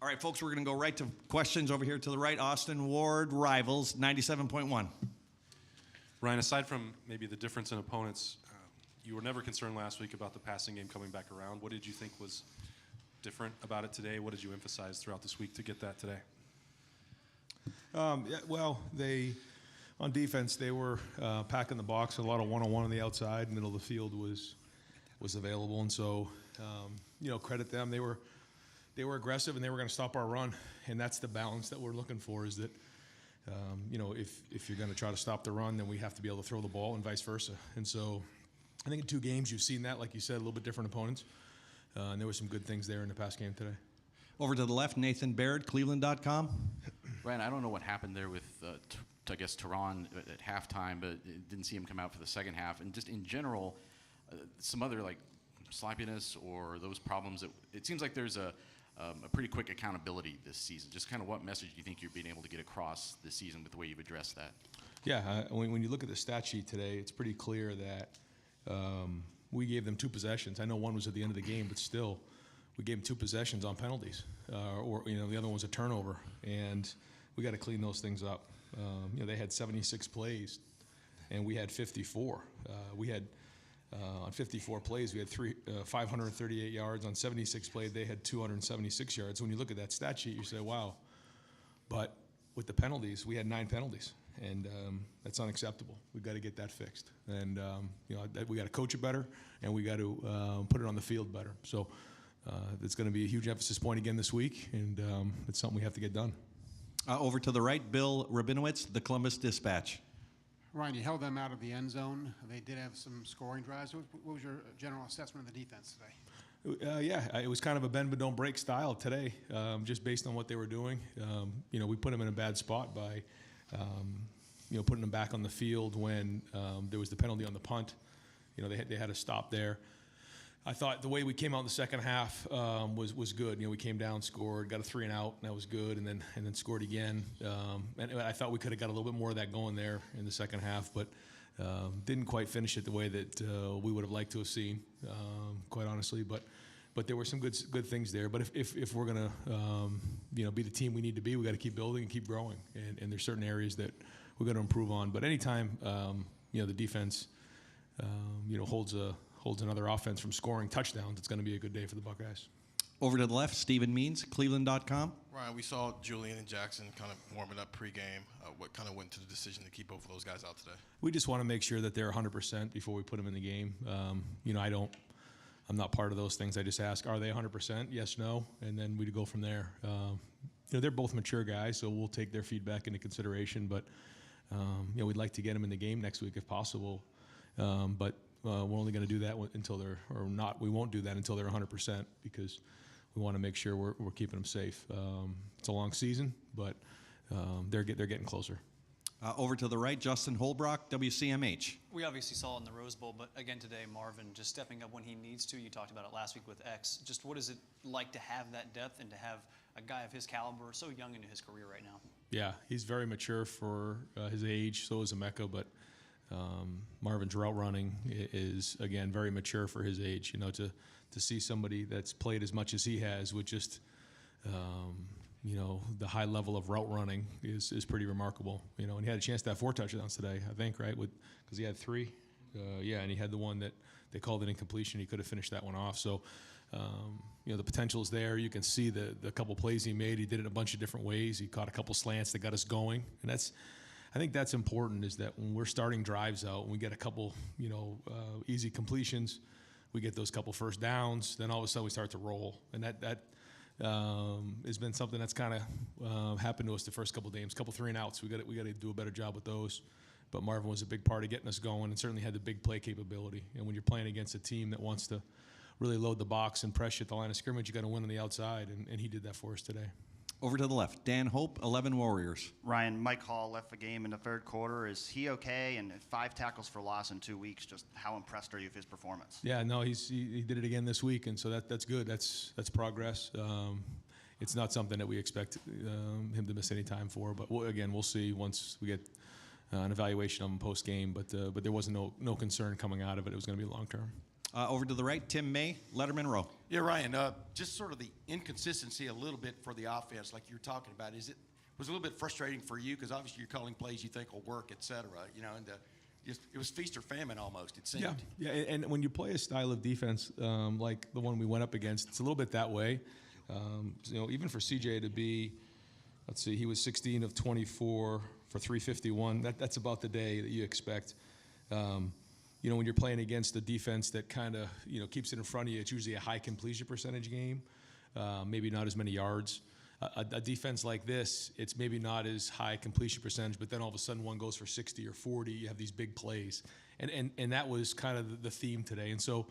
All right, folks, we're going to go right to questions over here to the right. Austin Ward, Rivals, 97.1. Ryan, aside from maybe the difference in opponents, you were never concerned last week about the passing game coming back around. What did you think was different about it today? What did you emphasize throughout this week to get that today? On defense, they were packing the box. A lot of one-on-one on the outside. Middle of the field was available, and so credit them. They were aggressive, and they were going to stop our run, and that's the balance that we're looking for. Is that if you're going to try to stop the run, then we have to be able to throw the ball, and vice versa. And so, I think in 2 games you've seen that, like you said, a little bit different opponents, and there were some good things there in the past game today. Over to the left, Nathan Baird, Cleveland.com. Ryan, I don't know what happened there with, I guess, Tehran at halftime, but it didn't see him come out for the second half. And just in general, some other sloppiness or those problems. It seems like there's a pretty quick accountability this season. Just kind of what message do you think you're being able to get across this season with the way you've addressed that? Yeah, when you look at the stat sheet today, it's pretty clear that we gave them 2 possessions. I know one was at the end of the game, but still, we gave them 2 possessions on penalties, or the other one was a turnover, and we got to clean those things up. They had 76 plays, and we had 54. We had on 54 plays, we had 538 yards. On 76 plays, they had 276 yards. When you look at that stat sheet, you say, wow. But with the penalties, we had 9 penalties, and that's unacceptable. We've got to get that fixed, and we got to coach it better, and we got to put it on the field better. So it's going to be a huge emphasis point again this week, and it's something we have to get done. Over to the right, Bill Rabinowitz, the Columbus Dispatch. Ryan, you held them out of the end zone. They did have some scoring drives. What was your general assessment of the defense today? It was kind of a bend but don't break style today, just based on what they were doing. We put them in a bad spot by, putting them back on the field when there was the penalty on the punt. They had a stop there. I thought the way we came out in the second half was good. We came down, scored, got a 3 and out, and that was good, and then scored again. And I thought we could have got a little bit more of that going there in the second half, but didn't quite finish it the way that we would have liked to have seen, quite honestly. But there were some good things there. But if we're gonna be the team we need to be, we got to keep building and keep growing. And there's certain areas that we're going to improve on. But anytime the defense holds another offense from scoring touchdowns, it's going to be a good day for the Buckeyes. Over to the left, Stephen Means, Cleveland.com. Ryan, we saw Julian and Jackson kind of warming up pregame. What kind of went to the decision to keep both of those guys out today? We just want to make sure that they're 100% before we put them in the game. I'm not part of those things. I just ask, are they 100%? Yes, no, and then we go from there. They're both mature guys, so we'll take their feedback into consideration. But we'd like to get them in the game next week if possible. But we're only going to do that until they're, or not. We won't do that until they're 100% because we want to make sure we're keeping them safe. It's a long season, but they're getting closer. Over to the right, Justin Holbrook, WCMH. We obviously saw it in the Rose Bowl, but again today, Marvin just stepping up when he needs to. You talked about it last week with X. Just what is it like to have that depth and to have a guy of his caliber so young into his career right now? Yeah, he's very mature for his age. So is Emeka, but Marvin's route running is, again, very mature for his age. To see somebody that's played as much as he has with just the high level of route running is pretty remarkable. And he had a chance to have 4 touchdowns today, I think, right? Because he had 3. And he had the one that they called an incompletion. He could have finished that one off. So, the potential is there. You can see the couple plays he made. He did it in a bunch of different ways. He caught a couple slants that got us going. And I think that's important, is that when we're starting drives out and we get a couple, easy completions, we get those couple first downs, then all of a sudden we start to roll. And that has been something that's kind of happened to us the first couple of games, couple 3 and outs. We got to do a better job with those. But Marvin was a big part of getting us going and certainly had the big play capability. And when you're playing against a team that wants to really load the box and press you at the line of scrimmage, you got to win on the outside, and he did that for us today. Over to the left, Dan Hope, 11 Warriors. Ryan, Mike Hall left the game in the 3rd quarter. Is he okay? And 5 tackles for loss in 2 weeks. Just how impressed are you with his performance? Yeah, no, he did it again this week, and so that's good. That's progress. It's not something that we expect him to miss any time for. But we'll see once we get an evaluation of him post game. But there wasn't no concern coming out of it. It was going to be long term. Over to the right, Tim May, Letterman Row. Yeah, Ryan, just sort of the inconsistency a little bit for the offense, like you're talking about. Was it a little bit frustrating for you? Because obviously you're calling plays you think will work, et cetera, and it was feast or famine almost, it seemed. Yeah, and when you play a style of defense like the one we went up against, it's a little bit that way. Even for CJ to be, let's see, he was 16 of 24 for 351. That's about the day that you expect. When you're playing against a defense that kind of, keeps it in front of you, it's usually a high completion percentage game, maybe not as many yards. A defense like this, it's maybe not as high completion percentage, but then all of a sudden one goes for 60 or 40. You have these big plays. And that was kind of the theme today. And so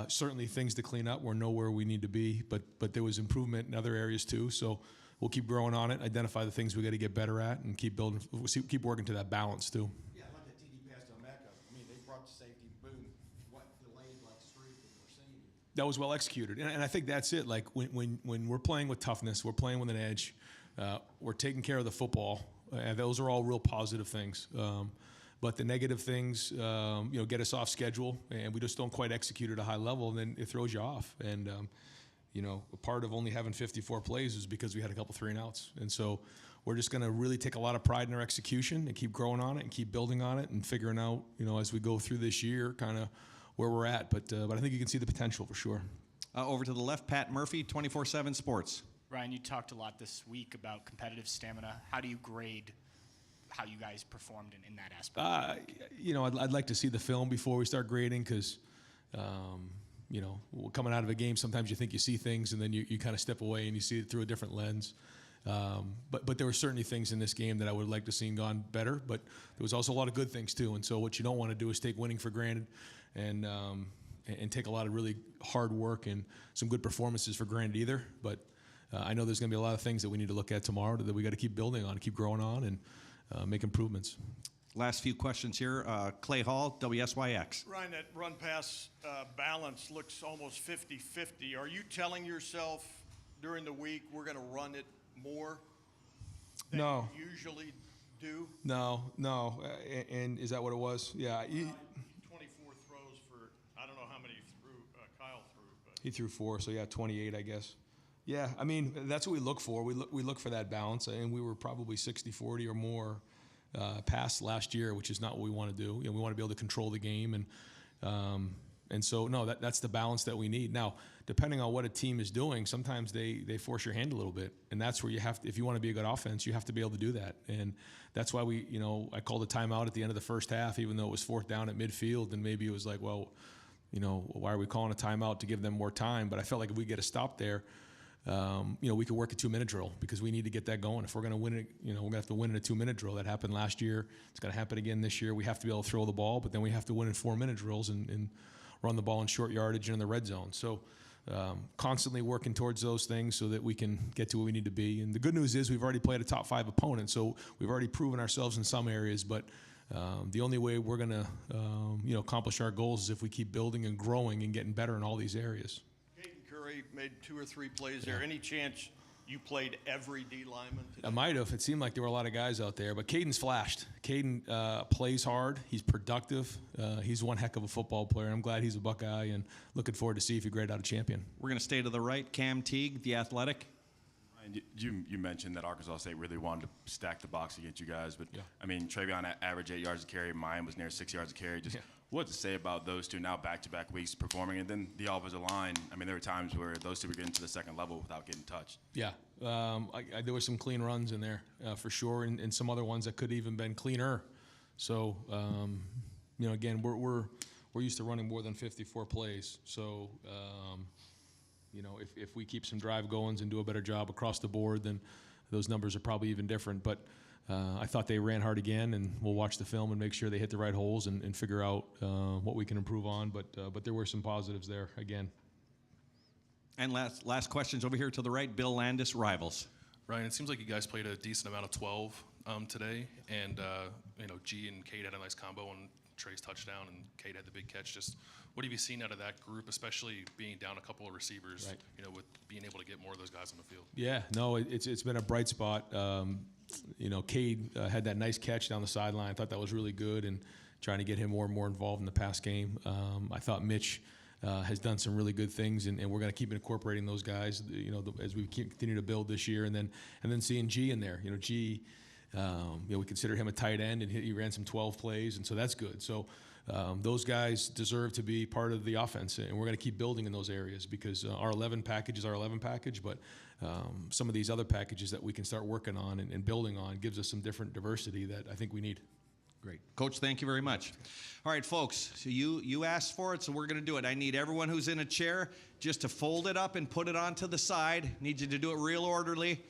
certainly things to clean up. We're nowhere we need to be, but there was improvement in other areas too. So we'll keep growing on it, identify the things we got to get better at, and keep working to that balance too. Yeah, like that TD pass to Mecca. I mean, they brought the safety, boom, delayed like streak and we're seeing it. That was well executed, and I think that's it. Like when we're playing with toughness, we're playing with an edge, we're taking care of the football, and those are all real positive things. But the negative things, get us off schedule, and we just don't quite execute at a high level, and then it throws you off. And a part of only having 54 plays is because we had a couple 3-and-outs, and so we're just going to really take a lot of pride in our execution and keep growing on it and keep building on it and figuring out, as we go through this year, kind of where we're at. But I think you can see the potential for sure. Over to the left, Pat Murphy, 24/7 Sports. Ryan, you talked a lot this week about competitive stamina. How do you grade how you guys performed in that aspect? I'd like to see the film before we start grading because, coming out of a game, sometimes you think you see things and then you kind of step away and you see it through a different lens. But there were certainly things in this game that I would like to see gone better, but there was also a lot of good things too. And so what you don't want to do is take winning for granted and take a lot of really hard work and some good performances for granted either. But I know there's going to be a lot of things that we need to look at tomorrow that we got to keep building on, keep growing on, and make improvements. Last few questions here. Clay Hall, WSYX. Ryan, that run-pass balance looks almost 50-50. Are you telling yourself during the week we're going to run it more than No. you usually do? No. And is that what it was? Yeah. 24 throws for, I don't know how many Kyle threw. But. He threw 4, so 28, I guess. Yeah, I mean, that's what we look for. We look for that balance, and we were probably 60-40 or more past last year, which is not what we want to do. We want to be able to control the game, and so no, that's the balance that we need. Now, depending on what a team is doing, sometimes they force your hand a little bit, and that's where you have to, if you want to be a good offense, you have to be able to do that, and that's why I called a timeout at the end of the first half, even though it was 4th down at midfield, and maybe it was like, well, why are we calling a timeout to give them more time? But I felt like if we get a stop there. We could work a 2-minute drill because we need to get that going. If we're going to win it, we're going to have to win in a 2-minute drill. That happened last year. It's going to happen again this year. We have to be able to throw the ball, but then we have to win in 4-minute drills and run the ball in short yardage and in the red zone. So constantly working towards those things so that we can get to where we need to be. And the good news is we've already played a top 5 opponent, so we've already proven ourselves in some areas. But the only way we're going to accomplish our goals is if we keep building and growing and getting better in all these areas. Made 2 or 3 plays there. Any chance you played every D lineman today? I might have. It seemed like there were a lot of guys out there, but Caden's flashed. Caden plays hard. He's productive. He's one heck of a football player. I'm glad he's a Buckeye, and looking forward to see if he grade out a champion. We're going to stay to the right. Cam Teague, The Athletic. You mentioned that Arkansas State really wanted to stack the box against you guys, but I mean, Travion averaged 8 yards a carry. Mine was near 6 yards a carry. Just what to say about those two now back-to-back weeks performing, and then the offensive line. I mean, there were times where those two were getting to the second level without getting touched. Yeah, there were some clean runs in there for sure, and some other ones that could even been cleaner. So again, we're used to running more than 54 plays. So. If we keep some drive goings and do a better job across the board, then those numbers are probably even different. But I thought they ran hard again, and we'll watch the film and make sure they hit the right holes and figure out what we can improve on. But there were some positives there again. And last questions over here to the right, Bill Landis, Rivals. Ryan, it seems like you guys played a decent amount of 12 today, and G and Cade had a nice combo on Trey's touchdown, and Cade had the big catch. Just what have you seen out of that group, especially being down a couple of receivers, right. With being able to get more of those guys on the field? Yeah, no, it's been a bright spot. Cade had that nice catch down the sideline. I thought that was really good, and trying to get him more and more involved in the pass game. I thought Mitch has done some really good things, and we're going to keep incorporating those guys, as we continue to build this year, and then seeing G in there. G, we consider him a tight end, and he ran some 12 plays, and so that's good. So those guys deserve to be part of the offense, and we're going to keep building in those areas because our 11 package is our 11 package, but some of these other packages that we can start working on and building on gives us some different diversity that I think we need. Great. Coach, thank you very much. All right, folks, so you asked for it, so we're going to do it. I need everyone who's in a chair just to fold it up and put it onto the side. Need you to do it real orderly.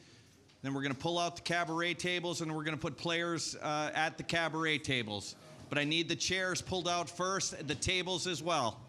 Then we're going to pull out the cabaret tables, and we're going to put players at the cabaret tables. But I need the chairs pulled out first, the tables as well.